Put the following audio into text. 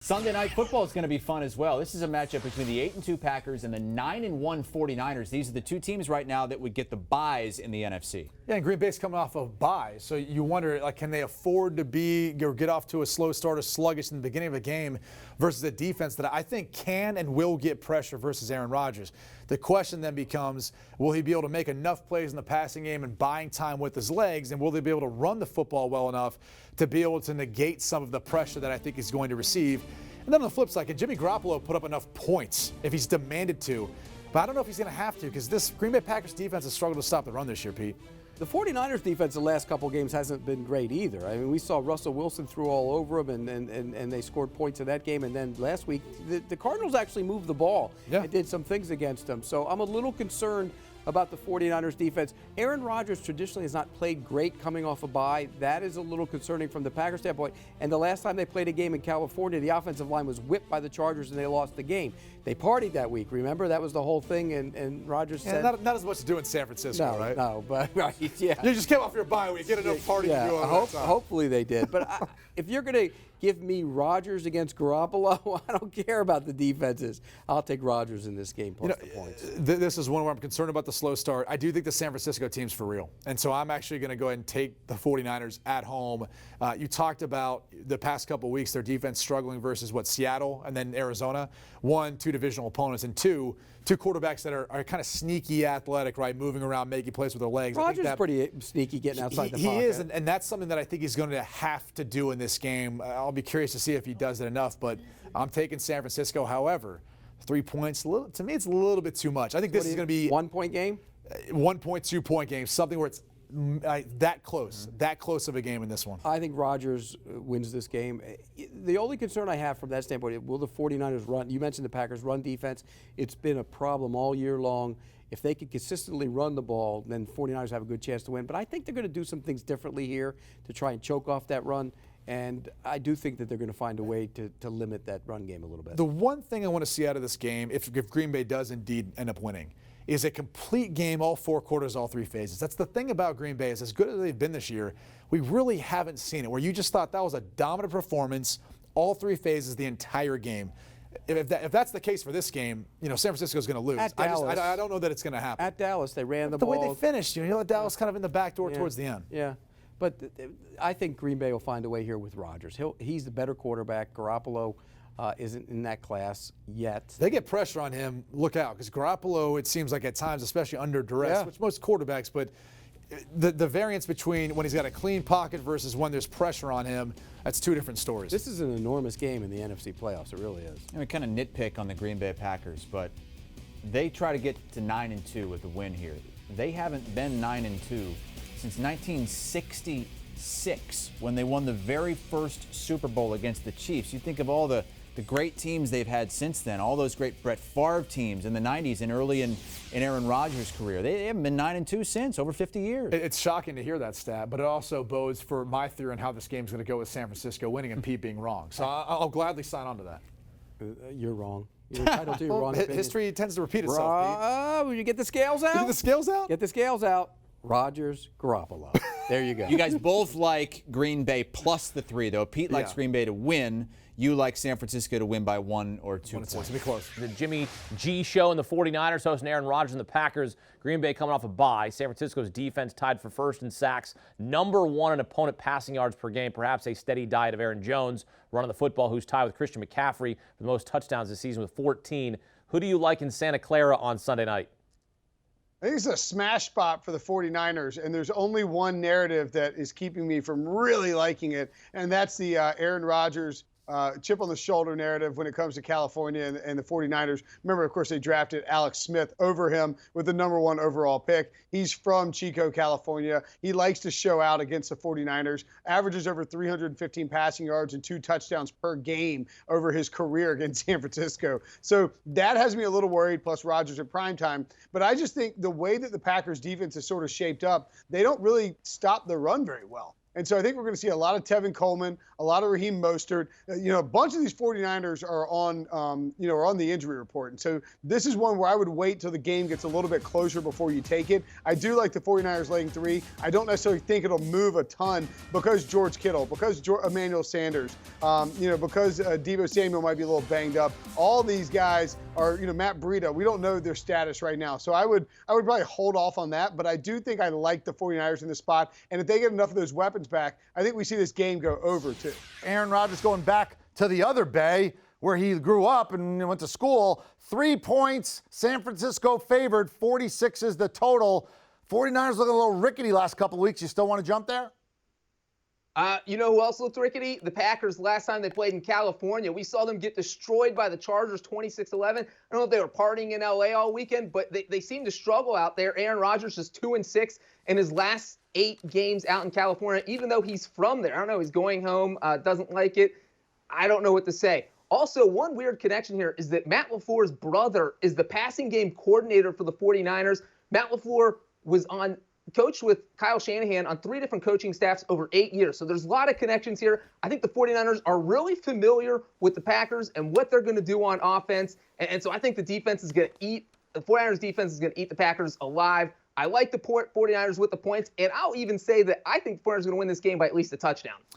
Sunday night football is going to be fun as well. This is a matchup between the 8-2 Packers and the 9-1 49ers. These are the two teams right now that would get the byes in the NFC. Yeah, and Green Bay's coming off of byes, so you wonder, like, can they afford to get off to a slow start or sluggish in the beginning of a game versus a defense that I think can and will get pressure versus Aaron Rodgers. The question then becomes, will he be able to make enough plays in the passing game and buying time with his legs, and will they be able to run the football well enough to be able to negate some of the pressure that I think he's going to receive? And then on the flip side, can Jimmy Garoppolo put up enough points if he's demanded to? But I don't know if he's going to have to, because this Green Bay Packers defense has struggled to stop the run this year, Pete. The 49ers defense the last couple games hasn't been great either. I mean, we saw Russell Wilson threw all over them, and they scored points in that game. And then last week, the Cardinals actually moved the ball and did some things against them. So I'm a little concerned about the 49ers defense. Aaron Rodgers traditionally has not played great coming off a bye. That is a little concerning from the Packers standpoint. And the last time they played a game in California, the offensive line was whipped by the Chargers and they lost the game. They partied that week, remember? That was the whole thing, and Rodgers said... Not as much to do in San Francisco, right? No, but right, yeah. You just came off your bye week, get enough party to do it. Hopefully they did. But if you're going to give me Rodgers against Garoppolo, I don't care about the defenses. I'll take Rodgers in this game plus the points. This is one where I'm concerned about the slow start. I do think the San Francisco team's for real. And so I'm actually going to go ahead and take the 49ers at home. You talked about the past couple weeks, their defense struggling versus Seattle and then Arizona. 1, 2 divisional opponents, and two quarterbacks that are kind of sneaky athletic, right, moving around, making plays with their legs. Rodgers is pretty sneaky getting outside the pocket. He is, and that's something that I think he's going to have to do in this game. I'll be curious to see if he does it enough, but I'm taking San Francisco. However, 3 points, to me, it's a little bit too much. I think this is going to be 1 point game? 1 point, 2 point game, something where it's that close of a game in this one. I think Rodgers wins this game. The only concern I have from that standpoint, will the 49ers run? You mentioned the Packers run defense. It's been a problem all year long. If they could consistently run the ball, then 49ers have a good chance to win. But I think they're going to do some things differently here to try and choke off that run. And I do think that they're going to find a way to limit that run game a little bit. The one thing I want to see out of this game, if Green Bay does indeed end up winning, is a complete game, all 4 quarters, all 3 phases. That's the thing about Green Bay, is as good as they've been this year, we really haven't seen it, where you just thought that was a dominant performance, all 3 phases, the entire game. If that's the case for this game, San Francisco's going to lose. At Dallas, I don't know that it's going to happen. At Dallas, they ran the ball. The way they finished, Dallas kind of in the back door towards the end. Yeah. But I think Green Bay will find a way here with Rodgers. He's the better quarterback. Garoppolo isn't in that class yet. They get pressure on him, look out, because Garoppolo, it seems like at times, especially under duress, which most quarterbacks, but the variance between when he's got a clean pocket versus when there's pressure on him, that's 2 different stories. This is an enormous game in the NFC playoffs. It really is. We kind of nitpick on the Green Bay Packers, but they try to get to 9-2 with a win here. They haven't been 9-2 since 1966, when they won the very first Super Bowl against the Chiefs. You think of all the great teams they've had since then, all those great Brett Favre teams in the 90s and early in Aaron Rodgers' career. They haven't been 9-2 since, over 50 years. It's shocking to hear that stat, but it also bodes for my theory on how this game's going to go with San Francisco winning and Pete being wrong. So I'll gladly sign on to that. You're wrong. You're entitled to your wrong opinion. History tends to repeat itself, Pete. Will you get the scales out? Get the scales out? Get the scales out. Rodgers, Garoppolo. There you go. You guys both like Green Bay plus the 3, though. Pete likes Green Bay to win. You like San Francisco to win by 1 or 2 points. It's going to be close. The Jimmy G Show and the 49ers hosting Aaron Rodgers and the Packers. Green Bay coming off a bye. San Francisco's defense tied for first in sacks. #1 in opponent passing yards per game. Perhaps a steady diet of Aaron Jones running the football, who's tied with Christian McCaffrey for the most touchdowns this season with 14. Who do you like in Santa Clara on Sunday night? I think it's a smash spot for the 49ers, and there's only one narrative that is keeping me from really liking it, and that's the Aaron Rodgers chip on the shoulder narrative when it comes to California and the 49ers. Remember, of course, they drafted Alex Smith over him with the #1 overall pick. He's from Chico, California. He likes to show out against the 49ers, averages over 315 passing yards and 2 touchdowns per game over his career against San Francisco. So that has me a little worried, plus Rodgers at primetime. But I just think the way that the Packers defense is sort of shaped up, they don't really stop the run very well. And so I think we're going to see a lot of Tevin Coleman, a lot of Raheem Mostert. A bunch of these 49ers are on the injury report. And so this is one where I would wait till the game gets a little bit closer before you take it. I do like the 49ers laying 3. I don't necessarily think it'll move a ton because George Kittle, because Emmanuel Sanders, because Deebo Samuel might be a little banged up. All these guys are, Matt Breida, we don't know their status right now. So I would probably hold off on that, but I do think I like the 49ers in this spot. And if they get enough of those weapons back, I think we see this game go over too. Aaron Rodgers going back to the other Bay where he grew up and went to school. 3 points, San Francisco favored, 46 is the total. 49ers looking a little rickety last couple of weeks. You still want to jump there? You know who else looked rickety? The Packers last time they played in California. We saw them get destroyed by the Chargers 26-11. I don't know if they were partying in L.A. all weekend, but they seem to struggle out there. Aaron Rodgers is 2-6 in his last 8 games out in California, even though he's from there. I don't know. He's going home, doesn't like it. I don't know what to say. Also, one weird connection here is that Matt LaFleur's brother is the passing game coordinator for the 49ers. Matt LaFleur was coached with Kyle Shanahan on 3 different coaching staffs over 8 years. So there's a lot of connections here. I think the 49ers are really familiar with the Packers and what they're going to do on offense. And so I think the 49ers defense is going to eat the Packers alive. I like the 49ers with the points, and I'll even say that I think the 49ers are going to win this game by at least a touchdown.